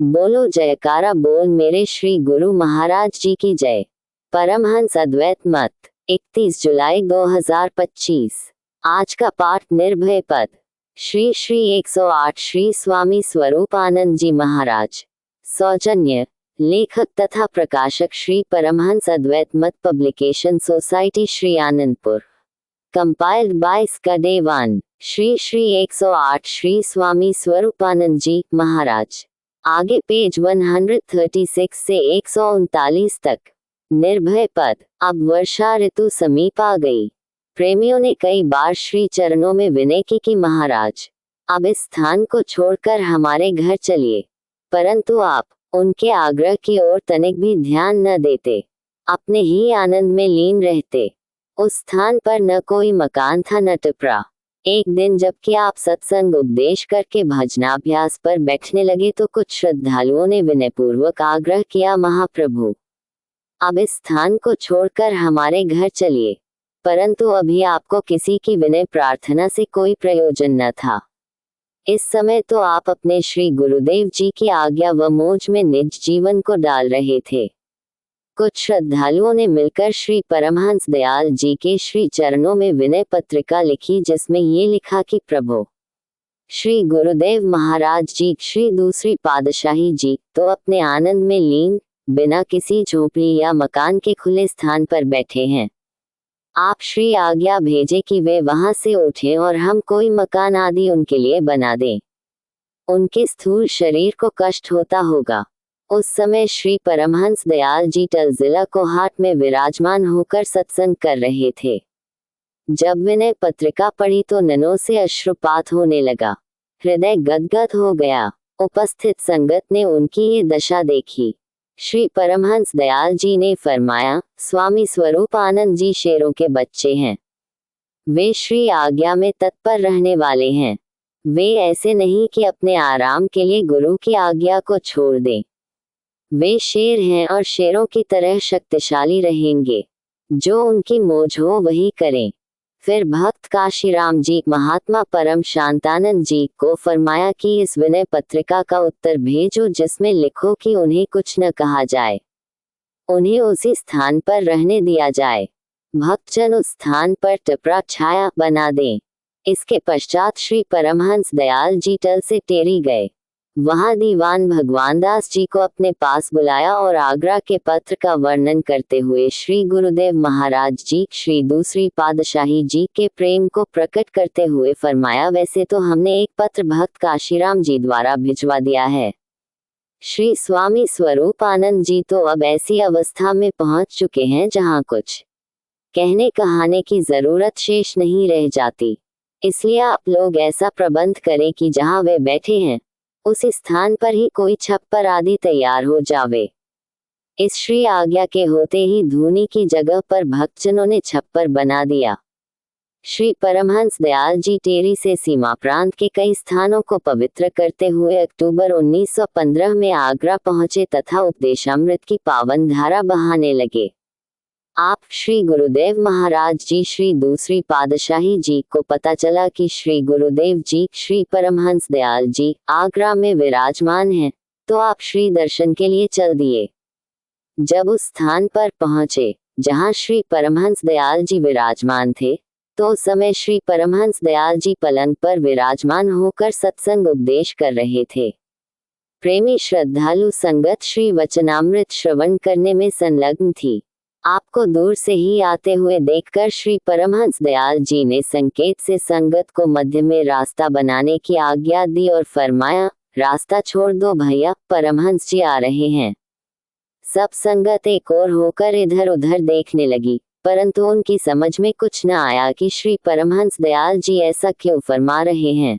बोलो जयकारा बोल मेरे श्री गुरु महाराज जी की जय। परमहंस अद्वैत मत 31 जुलाई 2025। आज का पाठ निर्भय पद। श्री श्री 108 श्री स्वामी स्वरूपानंद जी महाराज। सौजन्य लेखक तथा प्रकाशक Shri Paramhans Advait Mat publication society Shri Anandpur. Compiled by स्कदेवान। श्री श्री 108 श्री स्वामी स्वरूपानंद जी महाराज। आगे पेज 136 से 139 तक। निर्भय पद। अब वर्षा ऋतु समीप आ गई। प्रेमियों ने कई बार श्री चरणों में विनय की कि महाराज अब इस स्थान को छोड़कर हमारे घर चलिए, परंतु आप उनके आग्रह की ओर तनिक भी ध्यान न देते, अपने ही आनंद में लीन रहते। उस स्थान पर न कोई मकान था न टिपरा। एक दिन जबकि आप सत्संग उपदेश करके भजनाभ्यास पर बैठने लगे तो कुछ श्रद्धालुओं ने विनयपूर्वक आग्रह किया, महाप्रभु अब इस स्थान को छोड़कर हमारे घर चलिए, परंतु अभी आपको किसी की विनय प्रार्थना से कोई प्रयोजन न था। इस समय तो आप अपने श्री गुरुदेव जी की आज्ञा व मोज में निज जीवन को डाल रहे थे। कुछ श्रद्धालुओं ने मिलकर श्री परमहंस दयाल जी के श्री चरणों में विनय पत्रिका लिखी, जिसमें ये लिखा कि प्रभु श्री गुरुदेव महाराज जी श्री दूसरी पातशाही जी तो अपने आनंद में लीन बिना किसी झोपड़ी या मकान के खुले स्थान पर बैठे हैं। आप श्री आज्ञा भेजे कि वे वहां से उठें और हम कोई मकान आदि उनके लिए बना दें। उनके स्थूल शरीर को कष्ट होता होगा। उस समय श्री परमहंस दयाल जी जिला कोहाट में विराजमान होकर सत्संग कर रहे थे। जब विनय पत्रिका पढ़ी तो नैनों से अश्रुपात होने लगा। हृदय गदगद हो गया। उपस्थित संगत ने उनकी ये दशा देखी। श्री परमहंस दयाल जी ने फरमाया, स्वामी स्वरूपानंद जी शेरों के बच्चे हैं। वे श्री आज्ञा में तत्पर रहने वाले हैं। वे ऐसे नहीं कि अपने आराम के लिए गुरु की आज्ञा को छोड़ दें। वे शेर हैं और शेरों की तरह शक्तिशाली रहेंगे। जो उनकी मौज हो वही करें। फिर भक्त काशीराम जी महात्मा परम शांतानंद जी को फरमाया कि इस विनय पत्रिका का उत्तर भेजो, जिसमें लिखो कि उन्हें कुछ न कहा जाए, उन्हें उसी स्थान पर रहने दिया जाए। भक्तजन उस स्थान पर टिपरा छाया बना दें। इसके पश्चात श्री परमहंस दयाल जी टल से टेरी गए। वहां दीवान भगवान दास जी को अपने पास बुलाया और आगरा के पत्र का वर्णन करते हुए श्री गुरुदेव महाराज जी श्री दूसरी पातशाही जी के प्रेम को प्रकट करते हुए फरमाया, वैसे तो हमने एक पत्र भक्त काशीराम जी द्वारा भिजवा दिया है। श्री स्वामी स्वरूपानंद जी तो अब ऐसी अवस्था में पहुंच चुके हैं जहां कुछ कहने कहाने की जरूरत शेष नहीं रह जाती। इसलिए आप लोग ऐसा प्रबंध करें कि जहां वे बैठे हैं उस स्थान पर ही कोई छप्पर आदि तैयार हो जावे। इस श्री आज्ञा के होते ही धूनी की जगह पर भक्तजनों ने छप्पर बना दिया। श्री परमहंस दयाल जी टेरी से सीमा प्रांत के कई स्थानों को पवित्र करते हुए अक्टूबर 1915 में आगरा पहुंचे तथा उपदेशामृत की पावन धारा बहाने लगे। आप श्री गुरुदेव महाराज जी श्री दूसरी पातशाही जी को पता चला कि श्री गुरुदेव जी श्री परमहंस दयाल जी आगरा में विराजमान हैं, तो आप श्री दर्शन के लिए चल दिए। जब उस स्थान पर पहुंचे जहां श्री परमहंस दयाल जी विराजमान थे, तो उस समय श्री परमहंस दयाल जी पलंग पर विराजमान होकर सत्संग उपदेश कर रहे थे। प्रेमी श्रद्धालु संगत श्री वचनामृत श्रवण करने में संलग्न थी। आपको दूर से ही आते हुए देखकर श्री परमहंस दयाल जी ने संकेत से संगत को मध्य में रास्ता बनाने की आज्ञा दी और फरमाया, रास्ता छोड़ दो भैया, परमहंस जी आ रहे हैं। सब संगत एक ओर होकर इधर उधर देखने लगी, परंतु उनकी समझ में कुछ न आया कि श्री परमहंस दयाल जी ऐसा क्यों फरमा रहे हैं।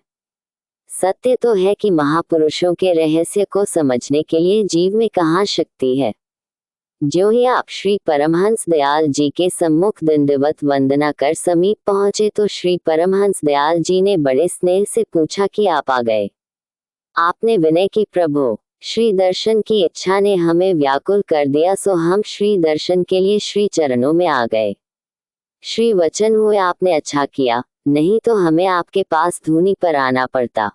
सत्य तो है कि महापुरुषों के रहस्य को समझने के लिए जीव में कहाँ शक्ति है। जो ही आप श्री परमहंस दयाल जी के सम्मुख दंडवत वंदना कर समीप पहुंचे तो श्री परमहंस दयाल जी ने बड़े स्नेह से पूछा कि आप आ गए। आपने विनय की, प्रभु श्री दर्शन की इच्छा ने हमें व्याकुल कर दिया, सो हम श्री दर्शन के लिए श्री चरणों में आ गए। श्री वचन हुए आपने अच्छा किया, नहीं तो हमें आपके पास धूनी पर आना पड़ता।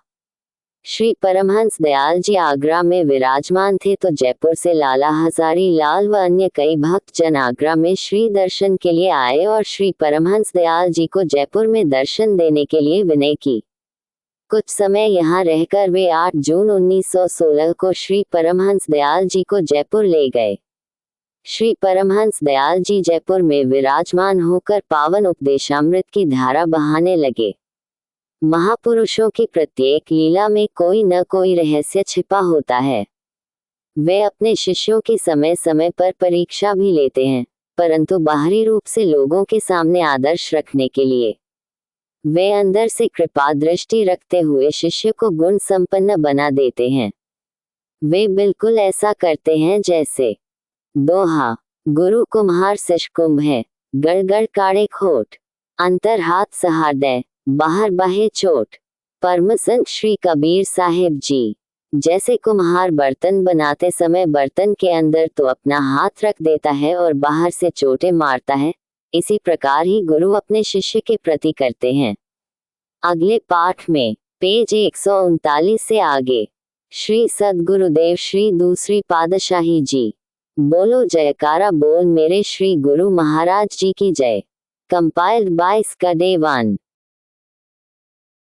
श्री परमहंस दयाल जी आगरा में विराजमान थे तो जयपुर से लाला हजारी लाल व अन्य कई भक्त जन आगरा में श्री दर्शन के लिए आए और श्री परमहंस दयाल जी को जयपुर में दर्शन देने के लिए विनय की। कुछ समय यहाँ रहकर वे 8 जून 1916 को श्री परमहंस दयाल जी को जयपुर ले गए। श्री परमहंस दयाल जी जयपुर में विराजमान होकर पावन उपदेशामृत की धारा बहाने लगे। महापुरुषों की प्रत्येक लीला में कोई न कोई रहस्य छिपा होता है। वे अपने शिष्यों की समय समय पर परीक्षा भी लेते हैं, परंतु बाहरी रूप से लोगों के सामने आदर्श रखने के लिए वे अंदर से कृपा दृष्टि रखते हुए शिष्य को गुण संपन्न बना देते हैं। वे बिल्कुल ऐसा करते हैं जैसे दोहा, गुरु कुम्हार शिष्य कुंभ है, गड़ गड़ काढ़े खोट, अंतर हाथ सहारदय, बाहर बाहे चोट। परम संत श्री कबीर साहिब जी। जैसे कुम्हार बर्तन बनाते समय बर्तन के अंदर तो अपना हाथ रख देता है और बाहर से चोटें मारता है, इसी प्रकार ही गुरु अपने शिष्य के प्रति करते हैं। अगले पाठ में पेज 139 से आगे श्री सद्गुरुदेव श्री दूसरी पातशाही जी। बोलो जयकारा बोल मेरे श्री गुरु महाराज जी की जय। Compiled by स्कदेवान।